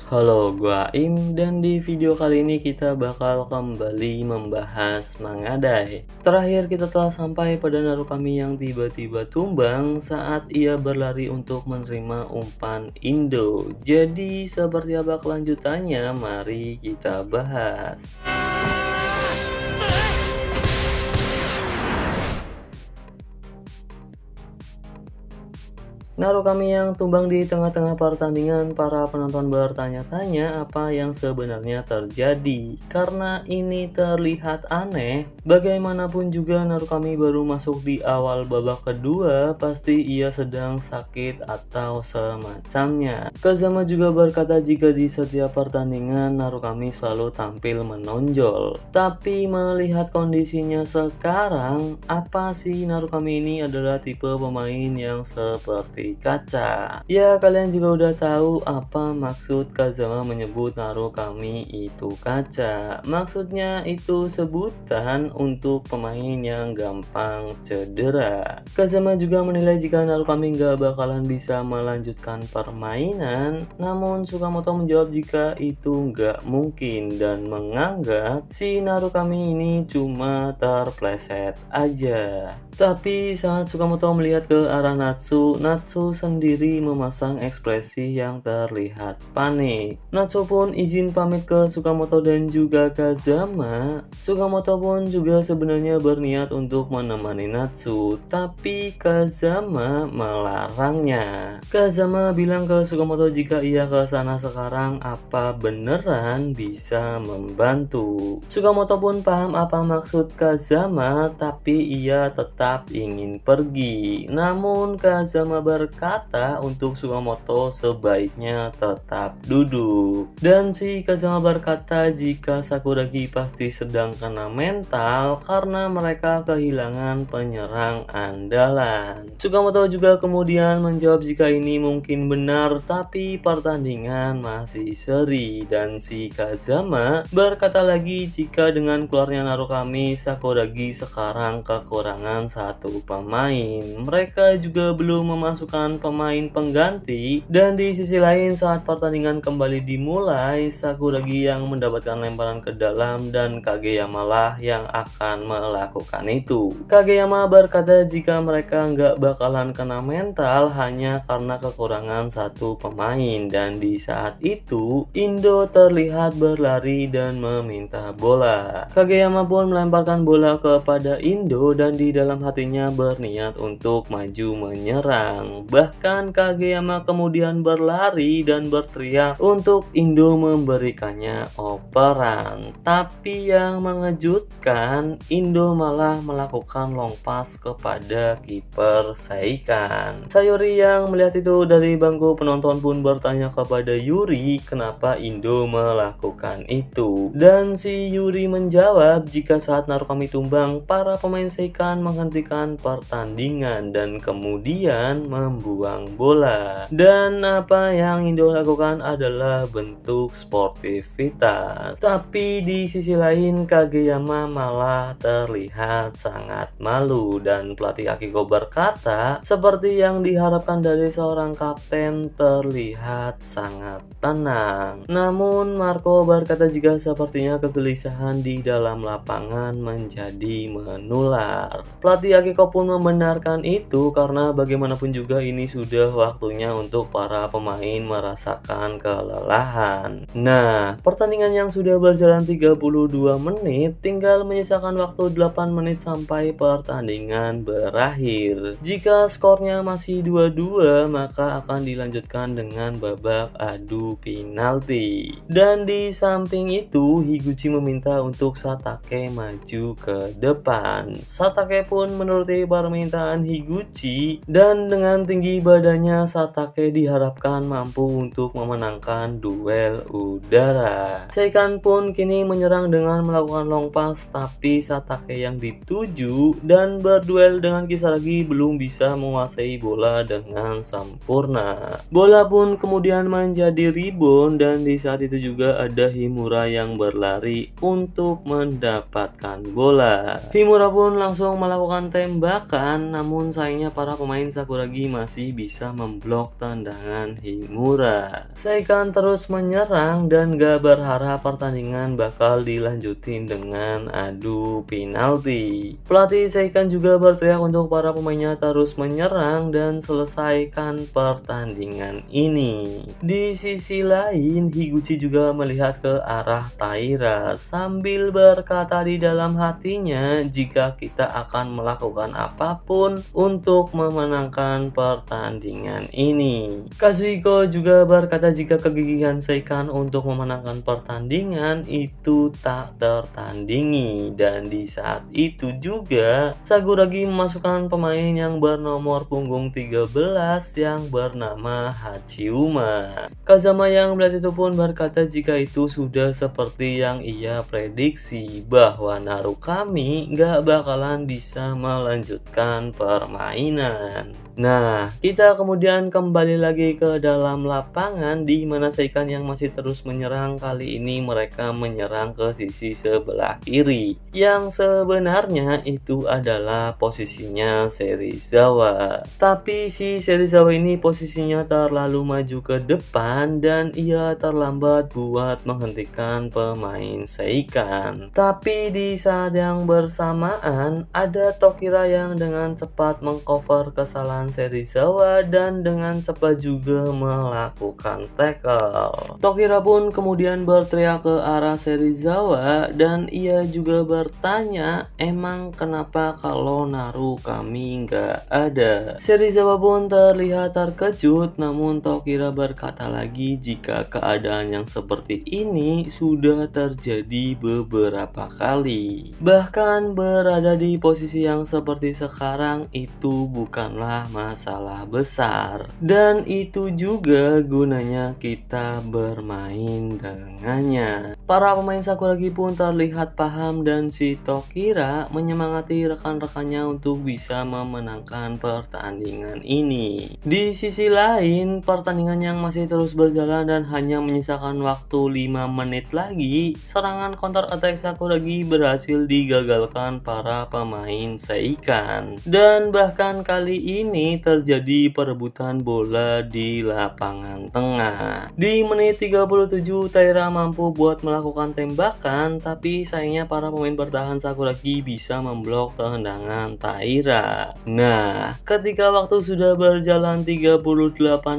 Halo, gua Aim dan di video kali ini kita bakal kembali membahas Mangadai. Terakhir kita telah sampai pada Narukami yang tiba-tiba tumbang saat ia berlari untuk menerima umpan Indo. Jadi seperti apa kelanjutannya? Mari kita bahas. Narukami yang tumbang di tengah-tengah pertandingan, para penonton bertanya-tanya apa yang sebenarnya terjadi. Karena ini terlihat aneh, bagaimanapun juga Narukami baru masuk di awal babak kedua, pasti ia sedang sakit atau semacamnya. Kazama juga berkata jika di setiap pertandingan Narukami selalu tampil menonjol. Tapi melihat kondisinya sekarang, apa sih Narukami ini adalah tipe pemain yang seperti kaca. Ya, kalian juga udah tahu apa maksud Kazama menyebut Narukami itu kaca. Maksudnya itu sebutan untuk pemain yang gampang cedera. Kazama juga menilai jika Narukami nggak bakalan bisa melanjutkan permainan, namun Sukamoto menjawab jika itu nggak mungkin dan menganggap si Narukami ini cuma terpleset aja. Tapi saat Sukamoto melihat ke arah Natsu sendiri memasang ekspresi yang terlihat panik. Natsu pun izin pamit ke Sukamoto dan juga Kazama. Sukamoto pun juga sebenarnya berniat untuk menemani Natsu, tapi Kazama melarangnya. Kazama bilang ke Sukamoto jika ia ke sana sekarang apa beneran bisa membantu. Sukamoto pun paham apa maksud Kazama, tapi ia tetap ingin pergi. Namun Kazama berkata untuk Sukamoto sebaiknya tetap duduk. Dan si Kazama berkata jika Sakuragi pasti sedang kena mental karena mereka kehilangan penyerang andalan. Sukamoto juga kemudian menjawab jika ini mungkin benar, tapi pertandingan masih seri. Dan si Kazama berkata lagi jika dengan keluarnya Narukami, Sakuragi sekarang kekurangan satu pemain. Mereka juga belum memasukkan pemain pengganti, dan di sisi lain saat pertandingan kembali dimulai, Sakuragi yang mendapatkan lemparan ke dalam dan Kageyama lah yang akan melakukan itu. Kageyama berkata jika mereka nggak bakalan kena mental hanya karena kekurangan satu pemain, dan di saat itu Indo terlihat berlari dan meminta bola. Kageyama pun melemparkan bola kepada Indo dan di dalam hatinya berniat untuk maju menyerang. Bahkan Kageyama kemudian berlari dan berteriak untuk Indo memberikannya operan. Tapi yang mengejutkan, Indo malah melakukan long pass kepada kiper Seikan. Sayuri yang melihat itu dari bangku penonton pun bertanya kepada Yuri kenapa Indo melakukan itu. Dan si Yuri menjawab jika saat Narukami tumbang, para pemain Seikan menghentikan pertandingan dan kemudian membuang bola. Dan apa yang Indo lakukan adalah bentuk sportivitas. Tapi di sisi lain Kageyama malah terlihat sangat malu, dan pelatih Akiko berkata seperti yang diharapkan dari seorang kapten terlihat sangat tenang. Namun Marco berkata jika sepertinya kegelisahan di dalam lapangan menjadi menular. Pelatih Akiko pun membenarkan itu karena bagaimanapun juga ini sudah waktunya untuk para pemain merasakan kelelahan. Nah, pertandingan yang sudah berjalan 32 menit tinggal menyisakan waktu 8 menit sampai pertandingan berakhir. Jika skornya masih 2-2 maka akan dilanjutkan dengan babak adu penalti. Dan di samping itu Higuchi meminta untuk Satake maju ke depan. Satake pun menuruti permintaan Higuchi dan dengan tinggi badannya Satake diharapkan mampu untuk memenangkan duel udara. Seikan pun kini menyerang dengan melakukan long pass, tapi Satake yang dituju dan berduel dengan Kisaragi belum bisa menguasai bola dengan sempurna. Bola pun kemudian menjadi rebound dan di saat itu juga ada Himura yang berlari untuk mendapatkan bola. Himura pun langsung melakukan tembakan, namun sayangnya para pemain Sakuragi masih bisa memblok tendangan Himura. Seikan terus menyerang dan gak berharap pertandingan bakal dilanjutin dengan adu penalti. Pelatih Seikan juga berteriak untuk para pemainnya terus menyerang dan selesaikan pertandingan ini. Di sisi lain, Higuchi juga melihat ke arah Taira sambil berkata di dalam hatinya, jika kita akan melakukan apapun untuk memenangkan pertandingan ini. Kazuhiko juga berkata jika kegigihan Seikan untuk memenangkan pertandingan itu tak tertandingi, dan di saat itu juga Sakuragi memasukkan pemain yang bernomor punggung 13 yang bernama Hachiuma. Kazama yang melihat itu pun berkata jika itu sudah seperti yang ia prediksi, bahwa Narukami gak bakalan bisa melanjutkan permainan. Nah, kita kemudian kembali lagi ke dalam lapangan di mana Seikan yang masih terus menyerang. Kali ini mereka menyerang ke sisi sebelah kiri, yang sebenarnya itu adalah posisinya Serizawa. Tapi si Serizawa ini posisinya terlalu maju ke depan dan ia terlambat buat menghentikan pemain Seikan. Tapi di saat yang bersamaan ada Tokira yang dengan cepat mengcover kesalahan Serizawa dan dengan cepat juga melakukan tackle. Tokira pun kemudian berteriak ke arah Serizawa dan ia juga bertanya, emang kenapa kalau Narukami nggak ada? Serizawa pun terlihat terkejut, namun Tokira berkata lagi jika keadaan yang seperti ini sudah terjadi beberapa kali. Bahkan berada di posisi yang seperti sekarang itu bukanlah masalah besar, dan itu juga gunanya kita bermain dengannya. Para pemain Sakuragi pun terlihat paham dan si Tokira menyemangati rekan-rekannya untuk bisa memenangkan pertandingan ini. Di sisi lain, pertandingan yang masih terus berjalan dan hanya menyisakan waktu 5 menit lagi, serangan counter attack Sakuragi berhasil digagalkan para pemain Seikan. Dan bahkan kali ini terjadi perebutan bola di lapangan tengah. Di menit 37 Taira mampu buat melakukan tembakan, tapi sayangnya para pemain bertahan Sakuragi bisa memblok tendangan Taira. Nah, ketika waktu sudah berjalan 38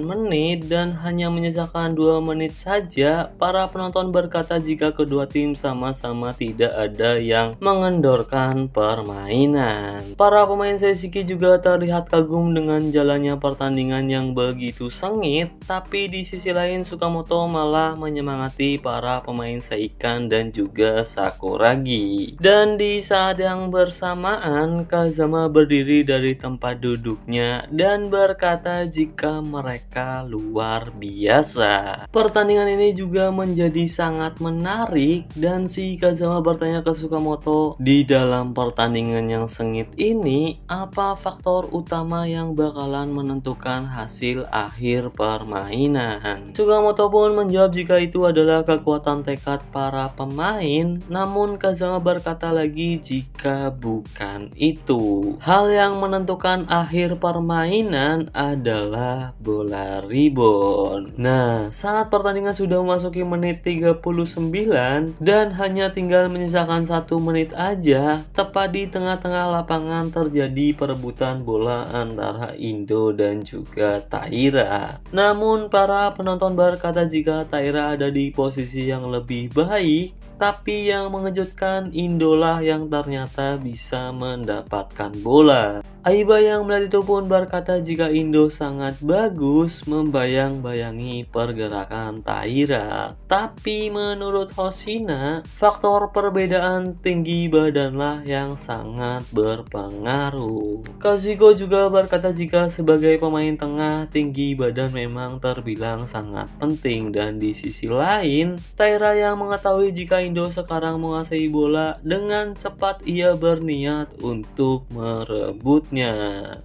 menit dan hanya menyisakan 2 menit saja, para penonton berkata jika kedua tim sama-sama tidak ada yang mengendorkan permainan. Para pemain Seishiki juga terlihat kagum dengan jalannya pertandingan yang begitu sengit, tapi di sisi lain Tsukamoto malah menyemangati para pemain Seikan dan juga Sakuragi. Dan di saat yang bersamaan, Kazama berdiri dari tempat duduknya dan berkata jika mereka luar biasa. Pertandingan ini juga menjadi sangat menarik dan si Kazama bertanya ke Tsukamoto, di dalam pertandingan yang sengit ini, apa faktor utama yang bakalan menentukan hasil akhir permainan? Tsukamoto pun menjawab jika itu adalah kekuatan tekad para pemain, namun Kazama berkata lagi jika bukan itu. Hal yang menentukan akhir permainan adalah bola rebound. Nah, saat pertandingan sudah memasuki menit 39 dan hanya tinggal menyisakan 1 menit aja, tepat di tengah-tengah lapangan terjadi perebutan bola antara Indo dan juga Taira. Namun para penonton berkata jika Taira ada di posisi yang lebih baik, tapi yang mengejutkan Indolah yang ternyata bisa mendapatkan bola. Aiba yang melihat itu pun berkata jika Indo sangat bagus membayang-bayangi pergerakan Taira. Tapi menurut Hoshina, faktor perbedaan tinggi badanlah yang sangat berpengaruh. Kazuhiko juga berkata jika sebagai pemain tengah, tinggi badan memang terbilang sangat penting, dan di sisi lain, Taira yang mengetahui jika Indo sekarang menguasai bola, dengan cepat ia berniat untuk merebutnya.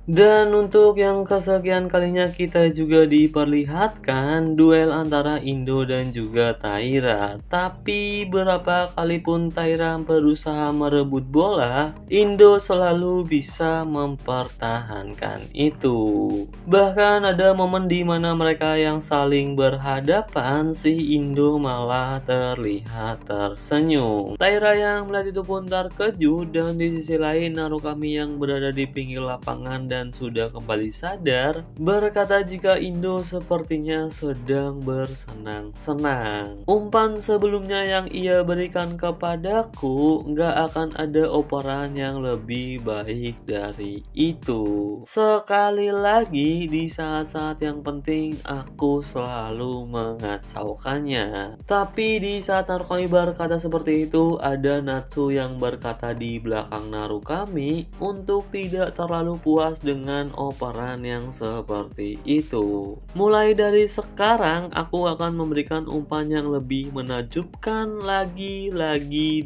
Dan untuk yang kesekian kalinya kita juga diperlihatkan duel antara Indo dan juga Taira. Tapi berapa kali pun Taira berusaha merebut bola, Indo selalu bisa mempertahankan itu. Bahkan ada momen di mana mereka yang saling berhadapan, si Indo malah terlihat tersenyum. Taira yang melihat itu pun terkejut, dan di sisi lain Narukami yang berada di pinggir lapangan dan sudah kembali sadar berkata jika Indo sepertinya sedang bersenang-senang. Umpan sebelumnya yang ia berikan kepadaku, nggak akan ada operan yang lebih baik dari itu. Sekali lagi di saat-saat yang penting aku selalu mengacaukannya. Tapi di saat Narukami berkata seperti itu, ada Natsu yang berkata di belakang Narukami untuk tidak terlalu puas dengan operan yang seperti itu. Mulai dari sekarang aku akan memberikan umpan yang lebih menakjubkan lagi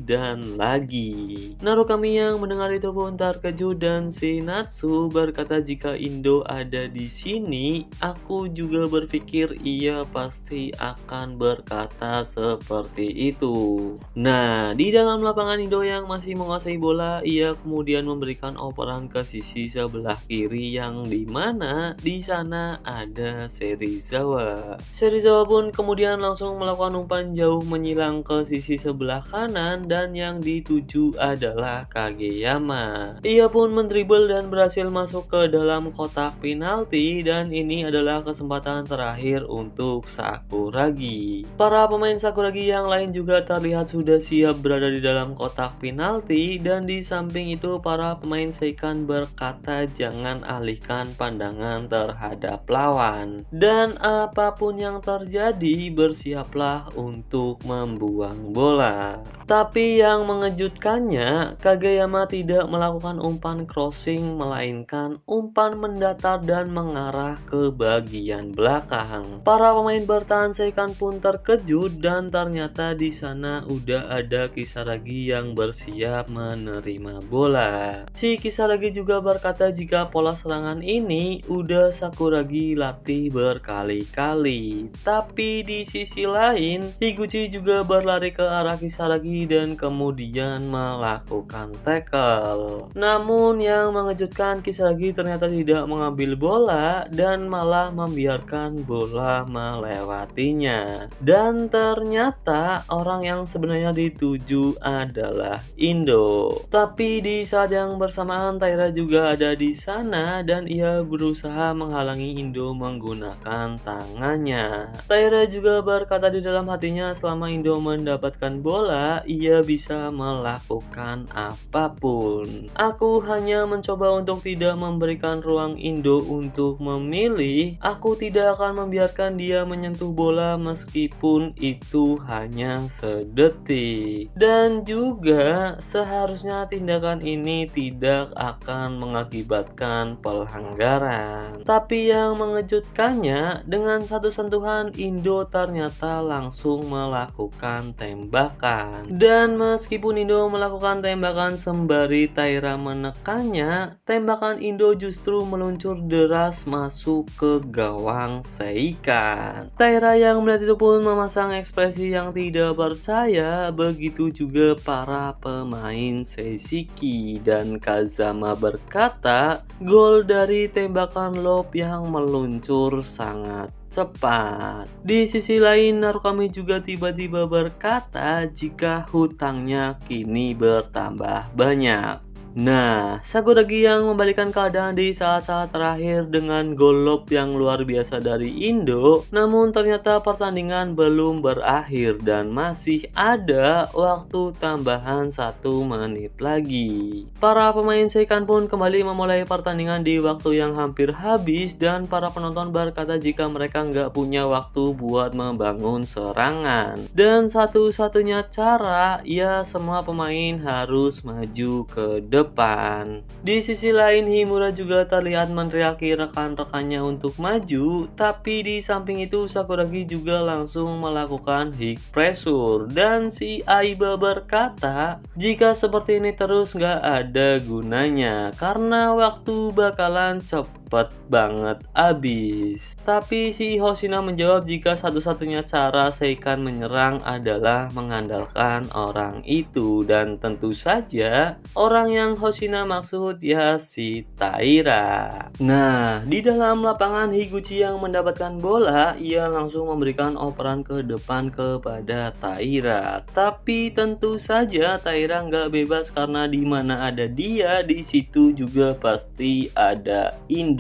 dan lagi. Narukami yang mendengar itu pun terkejut, dan si Natsu berkata jika Indo ada di sini, aku juga berpikir ia pasti akan berkata seperti itu. Nah, di dalam lapangan Indo yang masih menguasai bola, ia kemudian memberikan operan ke sisi sebelah kiri yang dimana di sana ada Serizawa. Serizawa pun kemudian langsung melakukan umpan jauh menyilang ke sisi sebelah kanan, dan yang dituju adalah Kageyama. Ia pun mendribble dan berhasil masuk ke dalam kotak penalti, dan ini adalah kesempatan terakhir untuk Sakuragi. Para pemain Sakuragi yang lain juga terlihat sudah siap berada di dalam kotak penalti, dan di samping itu para pemain Seikan berkata jangan alihkan pandangan terhadap lawan, dan apapun yang terjadi bersiaplah untuk membuang bola. Tapi yang mengejutkannya, Kageyama tidak melakukan umpan crossing, melainkan umpan mendatar dan mengarah ke bagian belakang. Para pemain bertahan Seikan pun terkejut, dan ternyata di sana udah ada Kisaragi yang bersiap menerima bola. Si Kisaragi juga berkata jika pola serangan ini udah Sakuragi latih berkali-kali. Tapi di sisi lain, Higuchi juga berlari ke arah Kisaragi dan kemudian melakukan tackle. Namun yang mengejutkan, Kisaragi ternyata tidak mengambil bola dan malah membiarkan bola melewatinya. Dan ternyata orang yang sebenarnya dituju adalah Indo. Tapi di saat yang bersamaan Taira juga ada di sana, dan ia berusaha menghalangi Indo menggunakan tangannya. Taira juga berkata di dalam hatinya selama Indo mendapatkan bola, ia bisa melakukan apapun. Aku hanya mencoba untuk tidak memberikan ruang Indo untuk memilih. Aku tidak akan membiarkan dia menyentuh bola meskipun itu hanya sedetik. Dan juga seharusnya tindakan ini tidak akan mengakibatkan pelanggaran. Tapi yang mengejutkannya, dengan satu sentuhan Indo ternyata langsung melakukan tembakan. Dan meskipun Indo melakukan tembakan sembari Taira menekannya, tembakan Indo justru meluncur deras masuk ke gawang Seikan. Taira yang melihat itu pun memasang ekspresi yang tidak percaya, begitu juga para pemain Seishiki, dan Kazama berkata gol dari tembakan lob yang meluncur sangat cepat. Di sisi lain, Narukami juga tiba-tiba berkata jika hutangnya kini bertambah banyak. Nah, Sakuragi yang membalikan keadaan di saat-saat terakhir dengan gol lob yang luar biasa dari Indo. Namun ternyata pertandingan belum berakhir dan masih ada waktu tambahan 1 menit lagi. Para pemain Seikan pun kembali memulai pertandingan di waktu yang hampir habis, dan para penonton berkata jika mereka nggak punya waktu buat membangun serangan. Dan satu-satunya cara, ya semua pemain harus maju ke depan. depan. Di sisi lain, Himura juga terlihat meneriaki rekan-rekannya untuk maju, tapi di samping itu Sakuragi juga langsung melakukan high pressure. Dan si Aiba berkata, jika seperti ini terus nggak ada gunanya, karena waktu bakalan cepet banget abis. Tapi si Hoshina menjawab jika satu-satunya cara Seikan menyerang adalah mengandalkan orang itu, dan tentu saja orang yang Hoshina maksud ya si Taira. Nah, di dalam lapangan Higuchi yang mendapatkan bola, ia langsung memberikan operan ke depan kepada Taira. Tapi tentu saja Taira nggak bebas karena di mana ada dia, di situ juga pasti ada Indo.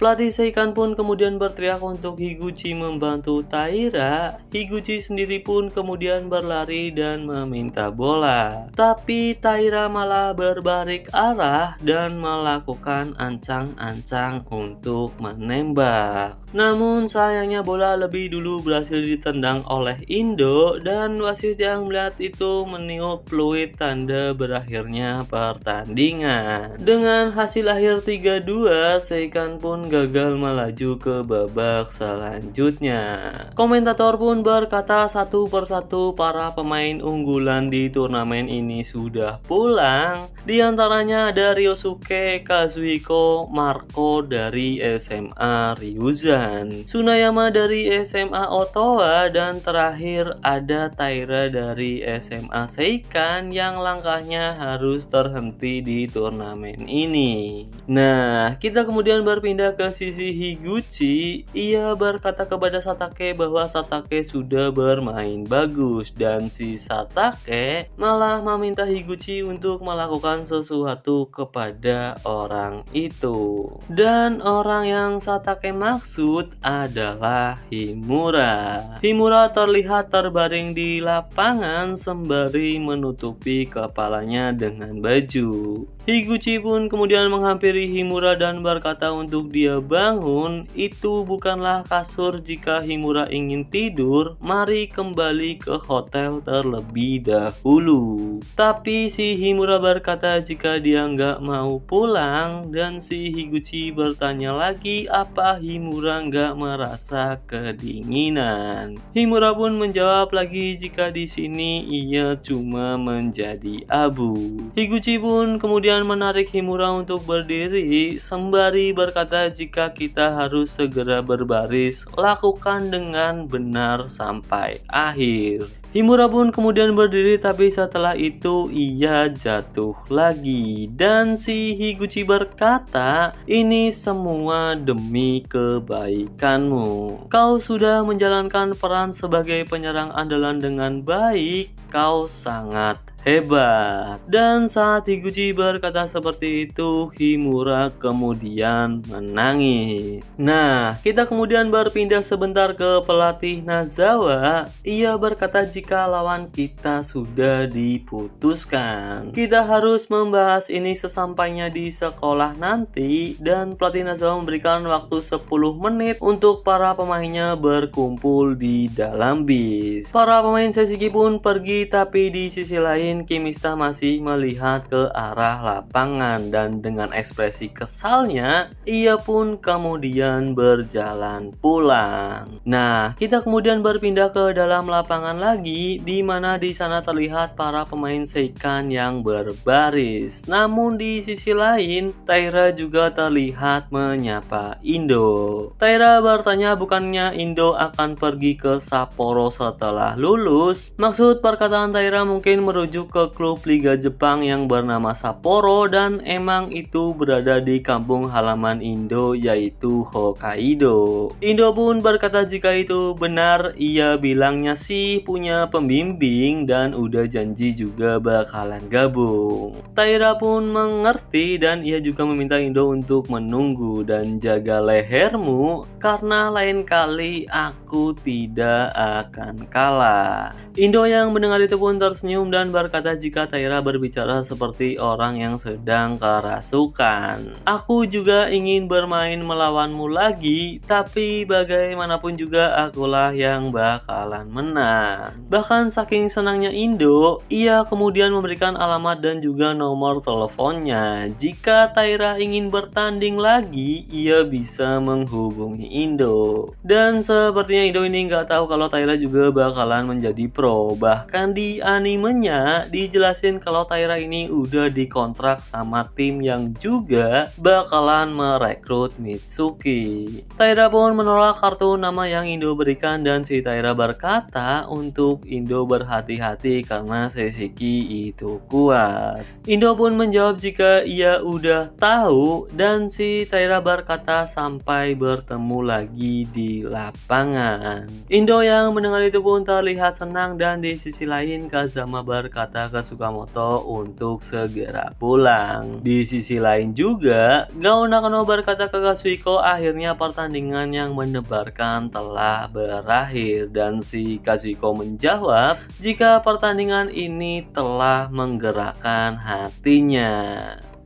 Pelatih Seikan pun kemudian berteriak untuk Higuchi membantu Taira. Higuchi sendiri pun kemudian berlari dan meminta bola. Tapi Taira malah berbalik arah dan melakukan ancang-ancang untuk menembak. Namun sayangnya bola lebih dulu berhasil ditendang oleh Indo, dan wasit yang melihat itu meniup peluit tanda berakhirnya pertandingan. Dengan hasil akhir 3-2, Seikan pun gagal melaju ke babak selanjutnya. Komentator pun berkata satu persatu para pemain unggulan di turnamen ini sudah pulang. Di antaranya ada Ryosuke Kazuhiko Marco dari SMA Ryuzan, Tsunayama dari SMA Ottawa, dan terakhir ada Taira dari SMA Seikan yang langkahnya harus terhenti di turnamen ini. Nah, kita kemudian berpindah ke sisi Higuchi. Ia berkata kepada Satake bahwa Satake sudah bermain bagus, dan si Satake malah meminta Higuchi untuk melakukan sesuatu kepada orang itu. Dan orang yang Satake maksud adalah Himura. Himura terlihat terbaring di lapangan sembari menutupi kepalanya dengan baju. Higuchi pun kemudian menghampiri Himura dan berkata untuk dia bangun. Itu bukanlah kasur jika Himura ingin tidur. Mari kembali ke hotel terlebih dahulu. Tapi si Himura berkata jika dia nggak mau pulang, dan si Higuchi bertanya lagi apa Himura nggak merasa kedinginan. Himura pun menjawab lagi jika di sini ia cuma menjadi abu. Higuchi pun kemudian menarik Himura untuk berdiri sembari berkata jika kita harus segera berbaris, lakukan dengan benar sampai akhir. Himura pun kemudian berdiri, tapi setelah itu ia jatuh lagi. Dan si Higuchi berkata, ini semua demi kebaikanmu. Kau sudah menjalankan peran sebagai penyerang andalan dengan baik. Kau sangat hebat. Dan saat Higuchi berkata seperti itu, Himura kemudian menangis. Nah, kita kemudian berpindah sebentar ke pelatih Nazawa. Ia berkata jika lawan kita sudah diputuskan, kita harus membahas ini sesampainya di sekolah nanti. Dan pelatih Nazawa memberikan waktu 10 menit untuk para pemainnya berkumpul di dalam bis. Para pemain Sesiki pun pergi, tapi di sisi lain Kimista masih melihat ke arah lapangan, dan dengan ekspresi kesalnya ia pun kemudian berjalan pulang. Nah, kita kemudian berpindah ke dalam lapangan lagi, di mana di sana terlihat para pemain Seikan yang berbaris. Namun di sisi lain Taira juga terlihat menyapa Indo. Taira bertanya bukannya Indo akan pergi ke Sapporo setelah lulus. Maksud perkataan Taira mungkin merujuk ke klub Liga Jepang yang bernama Sapporo, dan emang itu berada di kampung halaman Indo yaitu Hokkaido. Indo pun berkata jika itu benar, ia bilangnya sih punya pembimbing dan udah janji juga bakalan gabung. Taira pun mengerti dan ia juga meminta Indo untuk menunggu dan jaga lehermu karena lain kali aku tidak akan kalah. Indo yang mendengar itu pun tersenyum dan berkata berkata jika Taira berbicara seperti orang yang sedang kerasukan. Aku juga ingin bermain melawanmu lagi, tapi bagaimanapun juga akulah yang bakalan menang. Bahkan saking senangnya Indo, ia kemudian memberikan alamat dan juga nomor teleponnya. Jika Taira ingin bertanding lagi, ia bisa menghubungi Indo. Dan sepertinya Indo ini nggak tahu kalau Taira juga bakalan menjadi pro. Bahkan di animenya dijelasin kalau Taira ini udah dikontrak sama tim yang juga bakalan merekrut Mitsuki. Taira pun menolak kartu nama yang Indo berikan dan si Taira berkata untuk Indo berhati-hati karena Seishiki itu kuat. Indo pun menjawab jika ia udah tahu dan si Taira berkata sampai bertemu lagi di lapangan. Indo yang mendengar itu pun terlihat senang dan di sisi lain Kazama berkata ke Tsukamoto untuk segera pulang. Di sisi lain juga Gao Nakano berkata ke Katsuhiko akhirnya pertandingan yang mendebarkan telah berakhir dan si Katsuhiko menjawab jika pertandingan ini telah menggerakkan hatinya.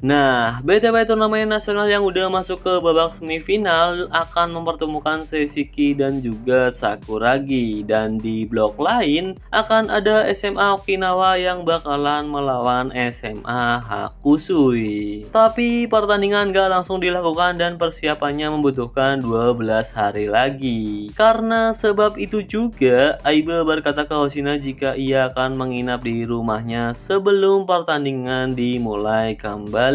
Nah, BTW turnamen nasional yang udah masuk ke babak semifinal akan mempertemukan Seishiki dan juga Sakuragi. Dan di blok lain akan ada SMA Okinawa yang bakalan melawan SMA Hakusui. Tapi pertandingan gak langsung dilakukan dan persiapannya membutuhkan 12 hari lagi. Karena sebab itu juga, Aiba berkata ke Hoshina jika ia akan menginap di rumahnya sebelum pertandingan dimulai kembali.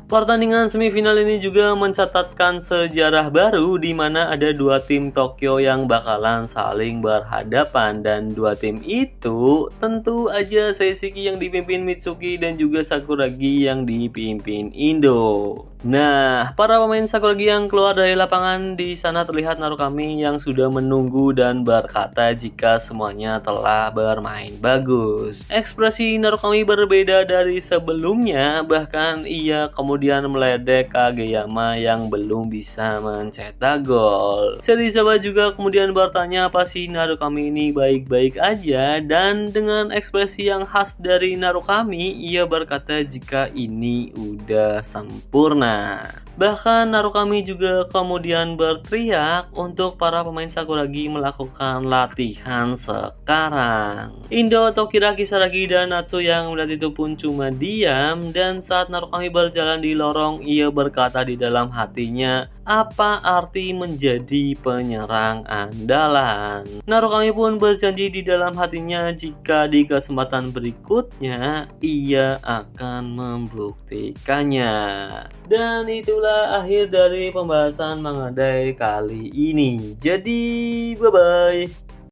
Pertandingan semifinal ini juga mencatatkan sejarah baru di mana ada dua tim Tokyo yang bakalan saling berhadapan dan dua tim itu tentu aja Seishiki yang dipimpin Mitsuki dan juga Sakuragi yang dipimpin Indo. Nah, para pemain Sakuragi yang keluar dari lapangan di sana terlihat Narukami yang sudah menunggu dan berkata jika semuanya telah bermain bagus. Ekspresi Narukami berbeda dari sebelumnya, bahkan ia kemudian meledek Kageyama yang belum bisa mencetak gol. Serizawa juga kemudian bertanya apa sih Narukami ini baik-baik aja, dan dengan ekspresi yang khas dari Narukami, ia berkata jika ini udah sempurna. Bahkan Narukami juga kemudian berteriak untuk para pemain Sakuragi melakukan latihan sekarang. Indo, Tokira, Kisaragi, dan Natsu yang melihat itu pun cuma diam, dan saat Narukami berjalan di lorong, ia berkata di dalam hatinya, apa arti menjadi penyerang andalan? Narukami pun berjanji di dalam hatinya jika di kesempatan berikutnya ia akan membuktikannya. Dan itulah akhir dari pembahasan Manga Day kali ini. Jadi bye bye.